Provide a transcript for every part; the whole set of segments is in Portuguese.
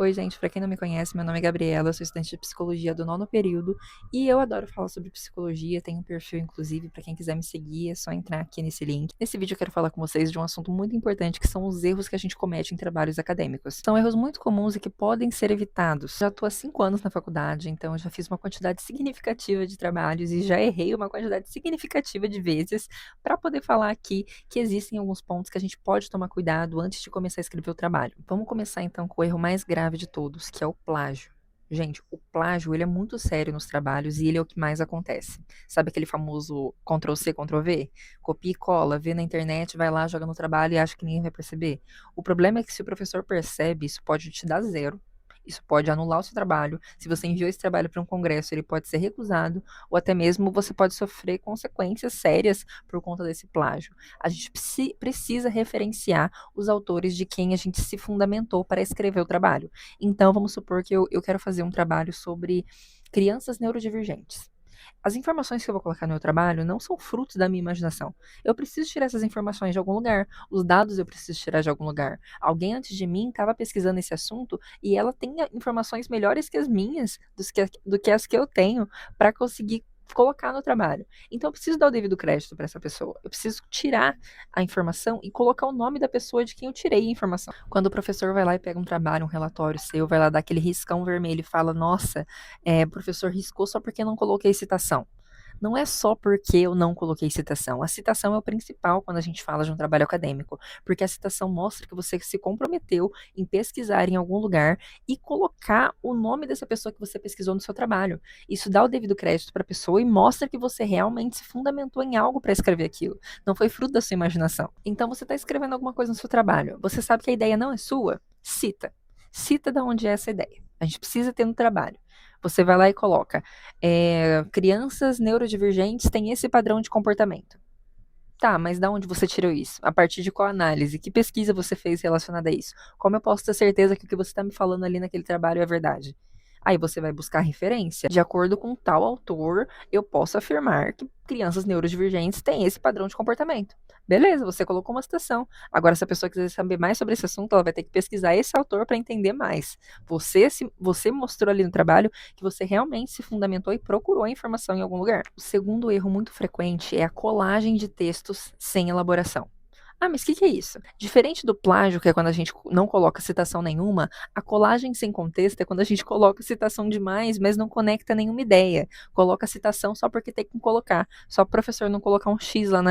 Oi, gente, pra quem não me conhece, meu nome é Gabriela, eu sou estudante de psicologia do nono período e eu adoro falar sobre psicologia. Tenho um perfil, inclusive, pra quem quiser me seguir, é só entrar aqui nesse link. Nesse vídeo eu quero falar com vocês de um assunto muito importante, que são os erros que a gente comete em trabalhos acadêmicos. São erros muito comuns e que podem ser evitados. Já tô há 5 anos na faculdade, então eu já fiz uma quantidade significativa de trabalhos e já errei uma quantidade significativa de vezes para poder falar aqui que existem alguns pontos que a gente pode tomar cuidado antes de começar a escrever o trabalho. Vamos começar então com o erro mais grave de todos, que é o plágio. Gente, o plágio, ele é muito sério nos trabalhos e ele é o que mais acontece. Sabe aquele famoso Ctrl+C, Ctrl+V? Copia e cola, vê na internet, vai lá, joga no trabalho e acha que ninguém vai perceber. O problema é que se o professor percebe, isso pode te dar zero. Isso pode anular o seu trabalho. Se você enviou esse trabalho para um congresso, ele pode ser recusado, ou até mesmo você pode sofrer consequências sérias por conta desse plágio. A gente precisa referenciar os autores de quem a gente se fundamentou para escrever o trabalho. Então, vamos supor que eu quero fazer um trabalho sobre crianças neurodivergentes. As informações que eu vou colocar no meu trabalho não são frutos da minha imaginação. Eu preciso tirar essas informações de algum lugar. Os dados eu preciso tirar de algum lugar. Alguém antes de mim estava pesquisando esse assunto e ela tem informações melhores que as minhas, do que as que eu tenho, para conseguir colocar no trabalho. Então eu preciso dar o devido crédito para essa pessoa. Eu preciso tirar a informação e colocar o nome da pessoa de quem eu tirei a informação. Quando o professor vai lá e pega um trabalho, um relatório seu, vai lá dar aquele riscão vermelho e fala: nossa, o professor riscou só porque não coloquei citação. Não é só porque eu não coloquei citação. A citação é o principal quando a gente fala de um trabalho acadêmico, porque a citação mostra que você se comprometeu em pesquisar em algum lugar e colocar o nome dessa pessoa que você pesquisou no seu trabalho. Isso dá o devido crédito para a pessoa e mostra que você realmente se fundamentou em algo para escrever aquilo. Não foi fruto da sua imaginação. Então você está escrevendo alguma coisa no seu trabalho. Você sabe que a ideia não é sua? Cita. Cita de onde é essa ideia. A gente precisa ter no trabalho. Você vai lá e coloca: crianças neurodivergentes têm esse padrão de comportamento. Tá, mas da onde você tirou isso? A partir de qual análise? Que pesquisa você fez relacionada a isso? Como eu posso ter certeza que o que você está me falando ali naquele trabalho é verdade? Aí você vai buscar referência. De acordo com tal autor, eu posso afirmar que crianças neurodivergentes têm esse padrão de comportamento. Beleza, você colocou uma citação. Agora, se a pessoa quiser saber mais sobre esse assunto, ela vai ter que pesquisar esse autor para entender mais. Você mostrou ali no trabalho que você realmente se fundamentou e procurou a informação em algum lugar. O segundo erro muito frequente é a colagem de textos sem elaboração. Ah, mas o que é isso? Diferente do plágio, que é quando a gente não coloca citação nenhuma, a colagem sem contexto é quando a gente coloca citação demais, mas não conecta nenhuma ideia. Coloca citação só porque tem que colocar. Só o professor não colocar um X lá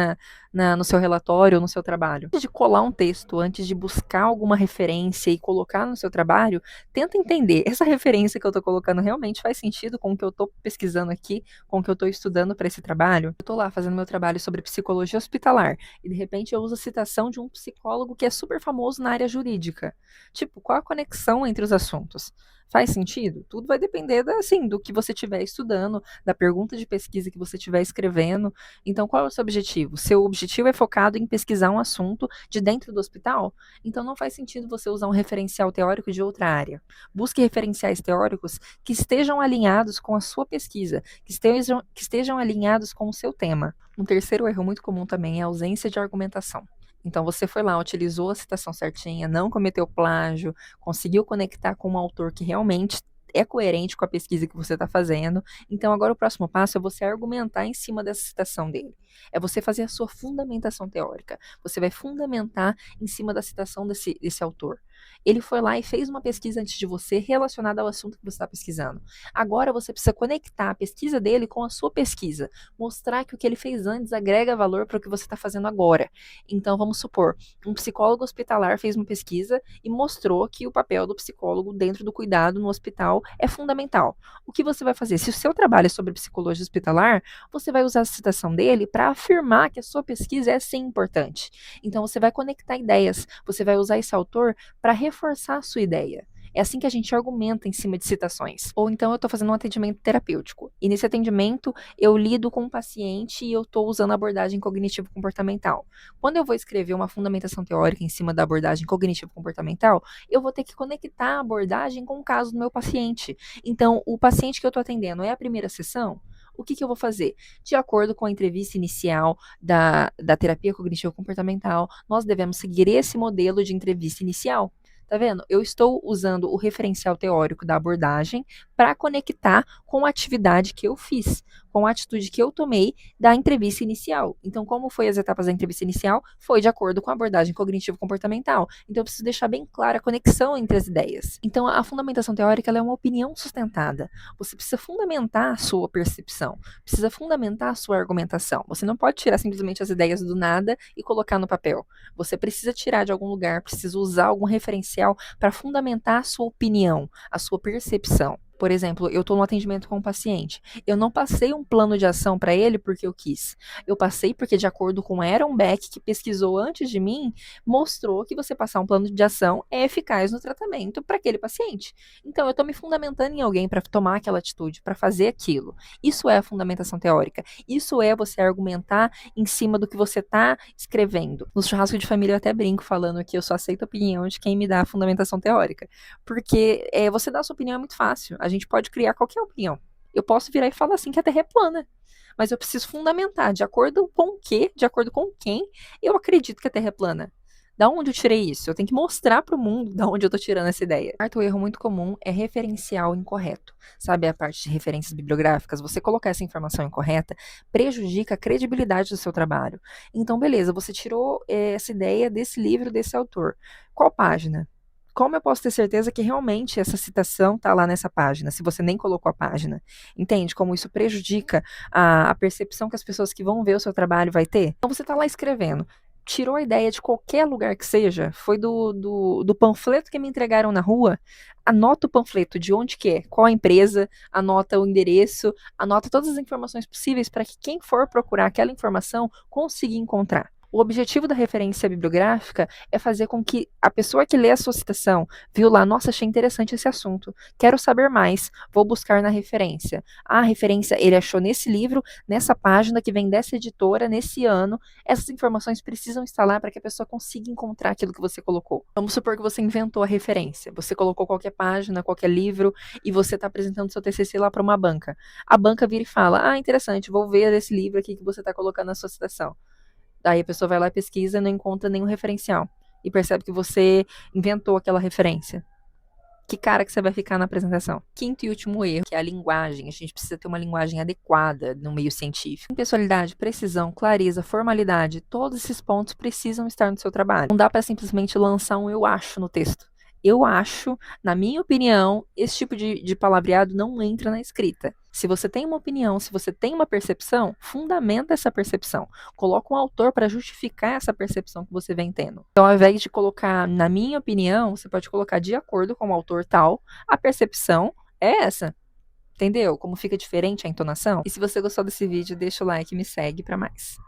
no seu relatório ou no seu trabalho. Antes de colar um texto, antes de buscar alguma referência e colocar no seu trabalho, tenta entender, essa referência que eu estou colocando realmente faz sentido com o que eu estou pesquisando aqui, com o que eu estou estudando para esse trabalho? Eu estou lá fazendo meu trabalho sobre psicologia hospitalar e de repente eu uso a citação de um psicólogo que é super famoso na área jurídica. Tipo, qual a conexão entre os assuntos? Faz sentido? Tudo vai depender assim, do que você estiver estudando, da pergunta de pesquisa que você estiver escrevendo. Então, qual é o seu objetivo? Seu objetivo é focado em pesquisar um assunto de dentro do hospital? Então, não faz sentido você usar um referencial teórico de outra área. Busque referenciais teóricos que estejam alinhados com a sua pesquisa, que estejam alinhados com o seu tema. Um terceiro erro muito comum também é a ausência de argumentação. Então você foi lá, utilizou a citação certinha, não cometeu plágio, conseguiu conectar com um autor que realmente é coerente com a pesquisa que você está fazendo. Então agora o próximo passo é você argumentar em cima dessa citação dele. É você fazer a sua fundamentação teórica. Você vai fundamentar em cima da citação desse autor. Ele foi lá e fez uma pesquisa antes de você relacionada ao assunto que você está pesquisando. Agora você precisa conectar a pesquisa dele com a sua pesquisa. Mostrar que o que ele fez antes agrega valor para o que você está fazendo agora. Então, vamos supor, um psicólogo hospitalar fez uma pesquisa e mostrou que o papel do psicólogo dentro do cuidado no hospital é fundamental. O que você vai fazer? Se o seu trabalho é sobre psicologia hospitalar, você vai usar a citação dele para afirmar que a sua pesquisa é sim importante. Então, você vai conectar ideias, você vai usar esse autor para reforçar a sua ideia. É assim que a gente argumenta em cima de citações. Ou então eu estou fazendo um atendimento terapêutico. E nesse atendimento eu lido com um paciente e eu estou usando a abordagem cognitivo-comportamental. Quando eu vou escrever uma fundamentação teórica em cima da abordagem cognitivo-comportamental, eu vou ter que conectar a abordagem com o caso do meu paciente. Então, o paciente que eu estou atendendo é a primeira sessão? O que eu vou fazer? De acordo com a entrevista inicial da terapia cognitivo-comportamental, nós devemos seguir esse modelo de entrevista inicial. Tá vendo? Eu estou usando o referencial teórico da abordagem para conectar com a atividade que eu fiz, com a atitude que eu tomei da entrevista inicial. Então, como foi as etapas da entrevista inicial? Foi de acordo com a abordagem cognitivo-comportamental. Então, eu preciso deixar bem clara a conexão entre as ideias. Então, a fundamentação teórica ela é uma opinião sustentada. Você precisa fundamentar a sua percepção, precisa fundamentar a sua argumentação. Você não pode tirar simplesmente as ideias do nada e colocar no papel. Você precisa tirar de algum lugar, precisa usar algum referencial para fundamentar a sua opinião, a sua percepção. Por exemplo, eu estou no atendimento com um paciente. Eu não passei um plano de ação para ele porque eu quis. Eu passei porque, de acordo com Aaron Beck, que pesquisou antes de mim, mostrou que você passar um plano de ação é eficaz no tratamento para aquele paciente. Então, eu estou me fundamentando em alguém para tomar aquela atitude, para fazer aquilo. Isso é a fundamentação teórica. Isso é você argumentar em cima do que você está escrevendo. No churrasco de família eu até brinco falando que eu só aceito a opinião de quem me dá a fundamentação teórica. Porque você dar a sua opinião é muito fácil. A gente pode criar qualquer opinião. Eu posso virar e falar assim que a Terra é plana. Mas eu preciso fundamentar de acordo com o quê, de acordo com quem eu acredito que a Terra é plana. Da onde eu tirei isso? Eu tenho que mostrar para o mundo da onde eu estou tirando essa ideia. Quarto erro muito comum é referencial incorreto. Sabe a parte de referências bibliográficas? Você colocar essa informação incorreta prejudica a credibilidade do seu trabalho. Então, beleza, você tirou essa ideia desse livro, desse autor. Qual página? Como eu posso ter certeza que realmente essa citação está lá nessa página, se você nem colocou a página? Entende como isso prejudica a percepção que as pessoas que vão ver o seu trabalho vai ter? Então você está lá escrevendo, tirou a ideia de qualquer lugar que seja, foi do panfleto que me entregaram na rua, anota o panfleto de onde que é, qual a empresa, anota o endereço, anota todas as informações possíveis para que quem for procurar aquela informação consiga encontrar. O objetivo da referência bibliográfica é fazer com que a pessoa que lê a sua citação, viu lá, nossa, achei interessante esse assunto, quero saber mais, vou buscar na referência. A referência ele achou nesse livro, nessa página que vem dessa editora, nesse ano. Essas informações precisam estar lá para que a pessoa consiga encontrar aquilo que você colocou. Vamos supor que você inventou a referência, você colocou qualquer página, qualquer livro, e você está apresentando seu TCC lá para uma banca. A banca vira e fala, interessante, vou ver esse livro aqui que você está colocando na sua citação. Daí a pessoa vai lá e pesquisa e não encontra nenhum referencial. E percebe que você inventou aquela referência. Que cara que você vai ficar na apresentação? Quinto e último erro, que é a linguagem. A gente precisa ter uma linguagem adequada no meio científico. Impessoalidade, precisão, clareza, formalidade, todos esses pontos precisam estar no seu trabalho. Não dá para simplesmente lançar um eu acho no texto. Eu acho, na minha opinião, esse tipo de palavreado não entra na escrita. Se você tem uma opinião, se você tem uma percepção, fundamenta essa percepção. Coloca um autor para justificar essa percepção que você vem tendo. Então, ao invés de colocar, na minha opinião, você pode colocar de acordo com o autor tal, a percepção é essa. Entendeu? Como fica diferente a entonação? E se você gostou desse vídeo, deixa o like e me segue para mais.